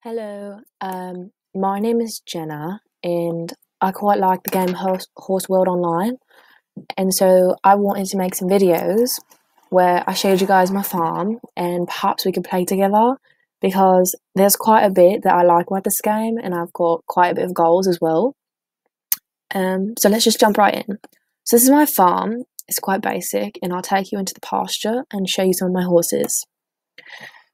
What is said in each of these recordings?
Hello, my name is Jenna, and I quite like the game Horse World Online. And so I wanted to make some videos where I showed you guys my farm, and perhaps we could play together because there's quite a bit that I like about this game, and I've got quite a bit of goals as well. So let's just jump right in. So this is my farm. It's quite basic, and I'll take you into the pasture and show you some of my horses.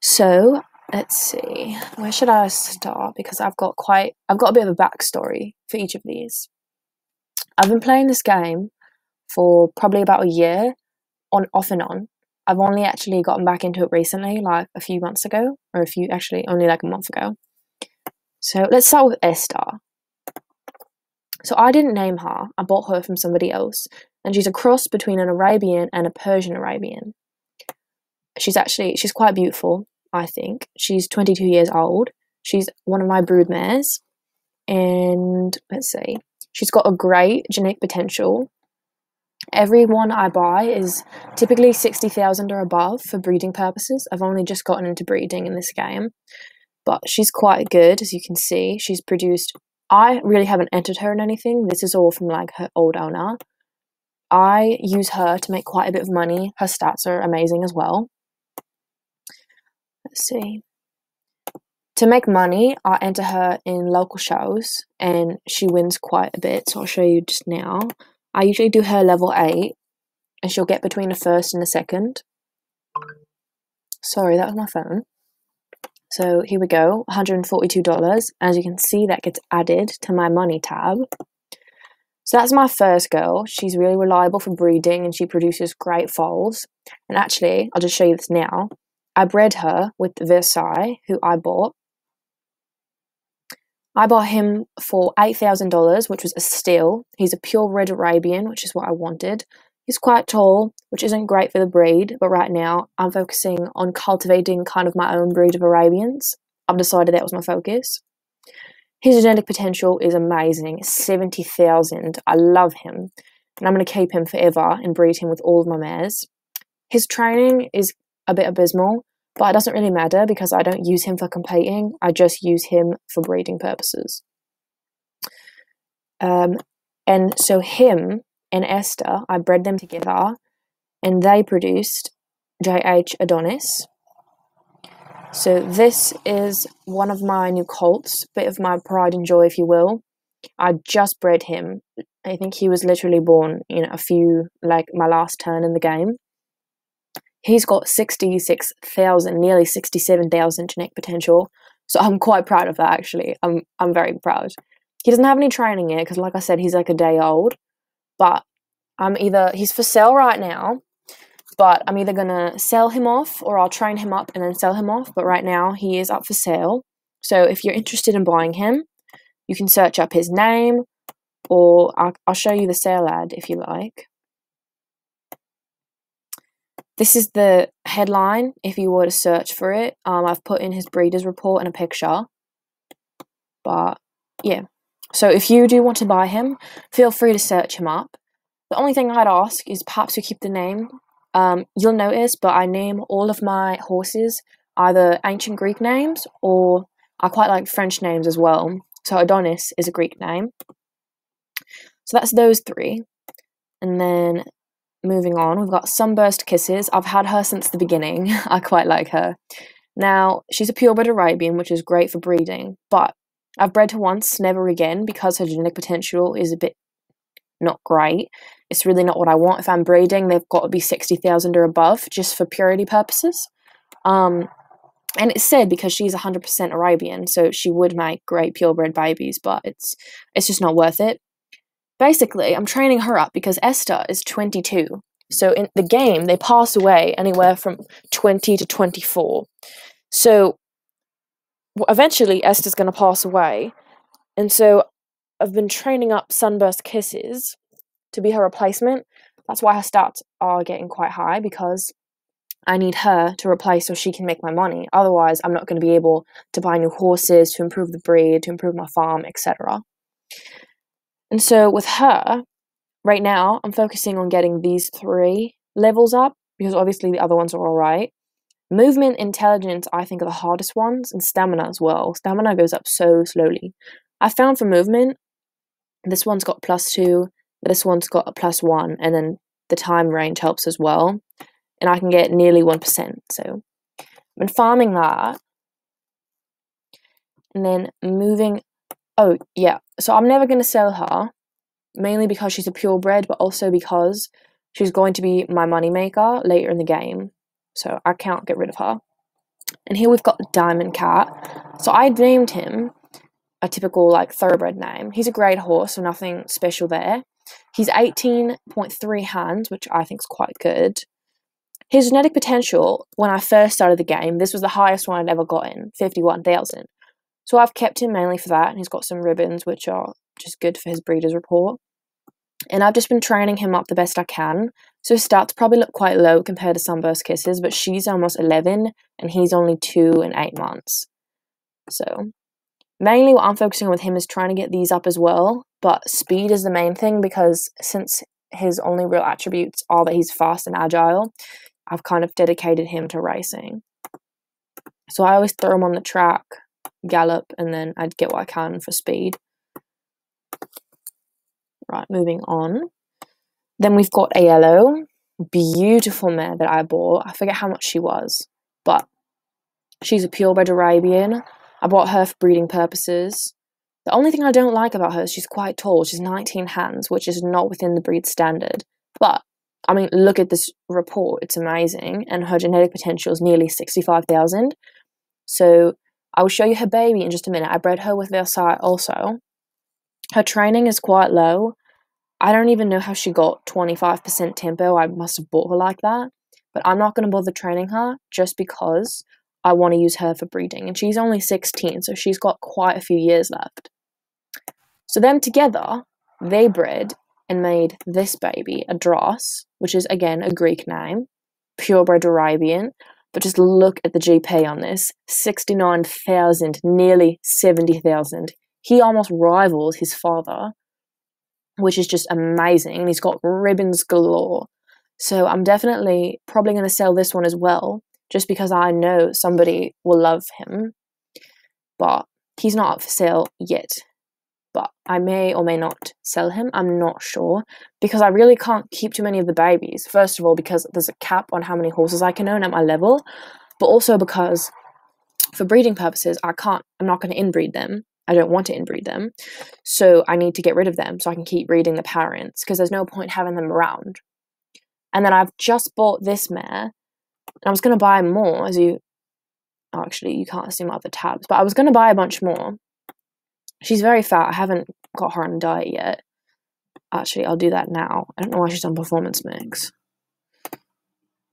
So let's see, where should I start? Because I've got a bit of a backstory for each of these. I've been playing this game for probably about a year, on off and on. I've only actually gotten back into it recently, like a few months ago, or only like a month ago. So let's start with Esther. So I didn't name her, I bought her from somebody else, and she's a cross between an Arabian and a Persian Arabian. She's quite beautiful, I think. She's 22 years old. She's one of my brood mares. And let's see, she's got a great genetic potential. Every one I buy is typically 60,000 or above for breeding purposes. I've only just gotten into breeding in this game, but she's quite good, as you can see. She's produced, I really haven't entered her in anything. This is all from like her old owner. I use her to make quite a bit of money. Her stats are amazing as well. Let's see. To make money, I enter her in local shows, and she wins quite a bit, so I'll show you just now. I usually do her level 8, and she'll get between a first and a second. Sorry, that was my phone. So here we go, $142. As you can see, that gets added to my money tab. So that's my first girl. She's really reliable for breeding, and she produces great foals. And actually, I'll just show you this now. I bred her with Versailles, who I bought. I bought him for $8,000, which was a steal. He's a purebred Arabian, which is what I wanted. He's quite tall, which isn't great for the breed, but right now I'm focusing on cultivating kind of my own breed of Arabians. I've decided that was my focus. His genetic potential is amazing, 70,000. I love him, and I'm going to keep him forever and breed him with all of my mares. His training is a bit abysmal, but it doesn't really matter because I don't use him for competing. I just use him for breeding purposes. And so him and Esther, I bred them together, and they produced JH Adonis. So this is one of my new colts, bit of my pride and joy, if you will. I just bred him. I think he was literally born, like my last turn in the game. He's got 66,000, nearly 67,000 genetic potential, so I'm quite proud of that, actually. I'm very proud. He doesn't have any training yet, because like I said, he's like a day old, but he's for sale right now, but I'm either going to sell him off, or I'll train him up and then sell him off, but right now he is up for sale. So if you're interested in buying him, you can search up his name, or I'll show you the sale ad if you like. This is the headline if you were to search for it. I've put in his breeder's report and a picture. But yeah, so if you do want to buy him, feel free to search him up. The only thing I'd ask is perhaps you keep the name. You'll notice, but I name all of my horses either ancient Greek names, or I quite like French names as well. So Adonis is a Greek name. So that's those three. And then moving on, we've got Sunburst Kisses. I've had her since the beginning. I quite like her. Now, she's a purebred Arabian, which is great for breeding, but I've bred her once, never again, because her genetic potential is a bit not great. It's really not what I want. If I'm breeding, they've got to be 60,000 or above, just for purity purposes. And it's said because she's 100% Arabian, so she would make great purebred babies, but it's just not worth it. Basically, I'm training her up because Esther is 22. So in the game, they pass away anywhere from 20 to 24. So eventually, Esther's going to pass away. And so I've been training up Sunburst Kisses to be her replacement. That's why her stats are getting quite high, because I need her to replace so she can make my money. Otherwise, I'm not going to be able to buy new horses, to improve the breed, to improve my farm, etc. And so with her, right now, I'm focusing on getting these 3 levels up, because obviously the other ones are alright. Movement, intelligence, I think, are the hardest ones, and stamina as well. Stamina goes up so slowly. I found for movement, this one's got +2, this one's got a +1, and then the time range helps as well. And I can get nearly 1%, so I've been farming that. And then moving, oh yeah, so I'm never going to sell her, mainly because she's a purebred, but also because she's going to be my moneymaker later in the game. So I can't get rid of her. And here we've got Diamond Cat. So I named him a typical like thoroughbred name. He's a great horse, so nothing special there. He's 18.3 hands, which I think is quite good. His genetic potential, when I first started the game, this was the highest one I'd ever gotten, 51,000. So I've kept him mainly for that, and he's got some ribbons, which are just good for his breeder's report. And I've just been training him up the best I can. So his stats probably look quite low compared to Sunburst Kisses, but she's almost 11 and he's only 2 and 8 months. So mainly what I'm focusing on with him is trying to get these up as well, but speed is the main thing because since his only real attributes are that he's fast and agile, I've kind of dedicated him to racing. So I always throw him on the track, gallop, and then I'd get what I can for speed. Right, moving on. Then we've got a yellow, beautiful mare that I bought. I forget how much she was, but she's a purebred Arabian. I bought her for breeding purposes. The only thing I don't like about her is she's quite tall. She's 19 hands, which is not within the breed standard. But, I mean, look at this report. It's amazing. And her genetic potential is nearly 65,000. So, I will show you her baby in just a minute. I bred her with Versailles also. Her training is quite low. I don't even know how she got 25% tempo. I must have bought her like that. But I'm not going to bother training her just because I want to use her for breeding. And she's only 16, so she's got quite a few years left. So them together, they bred and made this baby, a Dross, which is, again, a Greek name, purebred Arabian. But just look at the GP on this, 69,000, nearly 70,000. He almost rivals his father, which is just amazing. And he's got ribbons galore. So I'm definitely probably going to sell this one as well, just because I know somebody will love him. But he's not up for sale yet. But I may or may not sell him. I'm not sure. Because I really can't keep too many of the babies. First of all, because there's a cap on how many horses I can own at my level. But also because for breeding purposes, I'm not going to inbreed them. I don't want to inbreed them. So I need to get rid of them so I can keep breeding the parents. Because there's no point having them around. And then I've just bought this mare. And I was going to buy more as you... Oh, actually, you can't see my other tabs. But I was going to buy a bunch more. She's very fat. I haven't got her on a diet yet. Actually, I'll do that now. I don't know why she's on performance mix.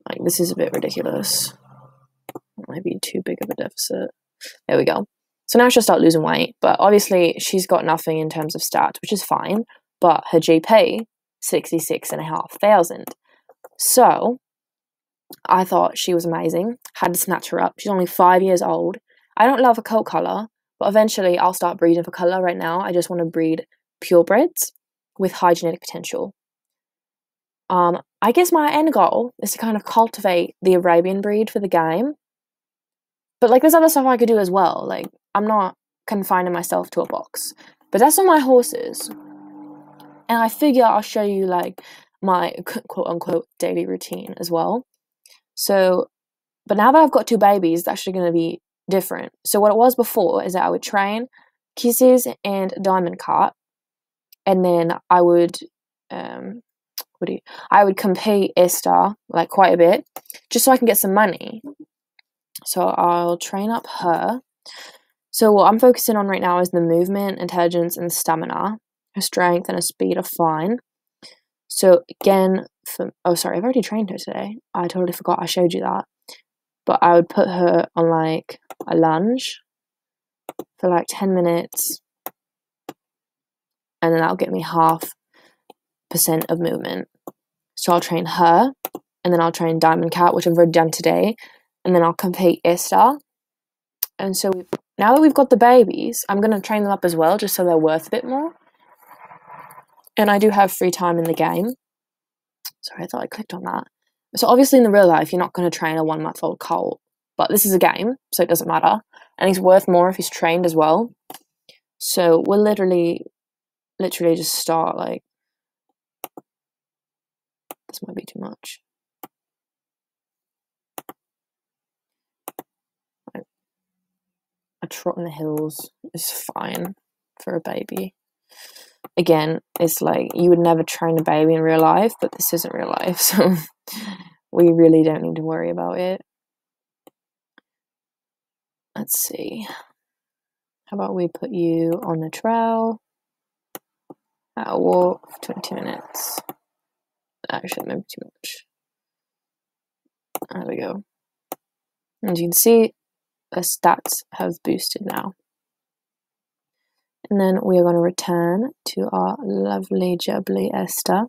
Like, this is a bit ridiculous. It might be too big of a deficit. There we go. So now she'll start losing weight. But obviously, she's got nothing in terms of stats, which is fine. But her GP, 66,500. So I thought she was amazing. Had to snatch her up. She's only 5 years old. I don't love her coat colour. But eventually, I'll start breeding for colour. Right now, I just want to breed purebreds with high genetic potential. I guess my end goal is to kind of cultivate the Arabian breed for the game. But, like, there's other stuff I could do as well. Like, I'm not confining myself to a box. But that's on my horses. And I figure I'll show you, like, my quote-unquote daily routine as well. So, but now that I've got 2 babies, it's actually going to be different. So what it was before is that I would train Kisses and Diamond Cut, and then I would I would compete Esther like quite a bit just so I can get some money. So I'll train up her. So what I'm focusing on right now is the movement, intelligence, and stamina. Her strength and her speed are fine. So again, oh sorry, I've already trained her today. I totally forgot I showed you that. But I would put her on like a lunge for like 10 minutes. And then that'll get me 0.5% of movement. So I'll train her. And then I'll train Diamond Cat, which I've already done today. And then I'll compete Esther. And so now that we've got the babies, I'm going to train them up as well, just so they're worth a bit more. And I do have free time in the game. Sorry, I thought I clicked on that. So obviously in the real life, you're not going to train a 1-month-old colt but this is a game, so it doesn't matter. And he's worth more if he's trained as well. So we'll literally just start, like, this might be too much. Like, a trot in the hills is fine for a baby. Again, it's like, you would never train a baby in real life, but this isn't real life, so we really don't need to worry about it. Let's see. How about we put you on the trail at a walk for 20 minutes. Actually, maybe too much. There we go. As you can see, the stats have boosted now. And then we are going to return to our lovely jubbly Esther.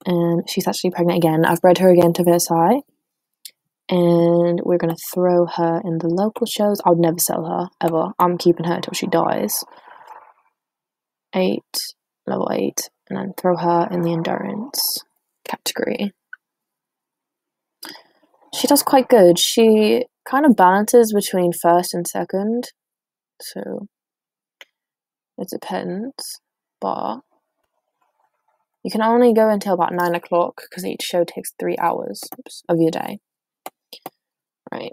And she's actually pregnant again. I've bred her again to Versailles. And we're going to throw her in the local shows. I would never sell her, ever. I'm keeping her until she dies. 8, level 8. And then throw her in the endurance category. She does quite good. She kind of balances between first and second. So it depends. But you can only go until about 9 o'clock because each show takes 3 hours of your day. Right.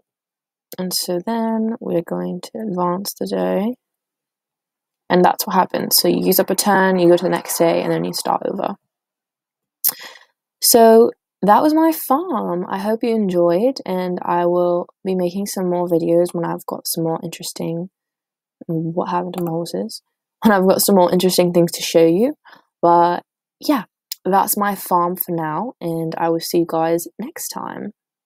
And so then we're going to advance the day. And that's what happens. So you use up a turn, you go to the next day, and then you start over. So that was my farm. I hope you enjoyed, and I will be making some more videos when I've got some more interesting... What happened to my horses? When I've got some more interesting things to show you. But yeah, that's my farm for now, and I will see you guys next time.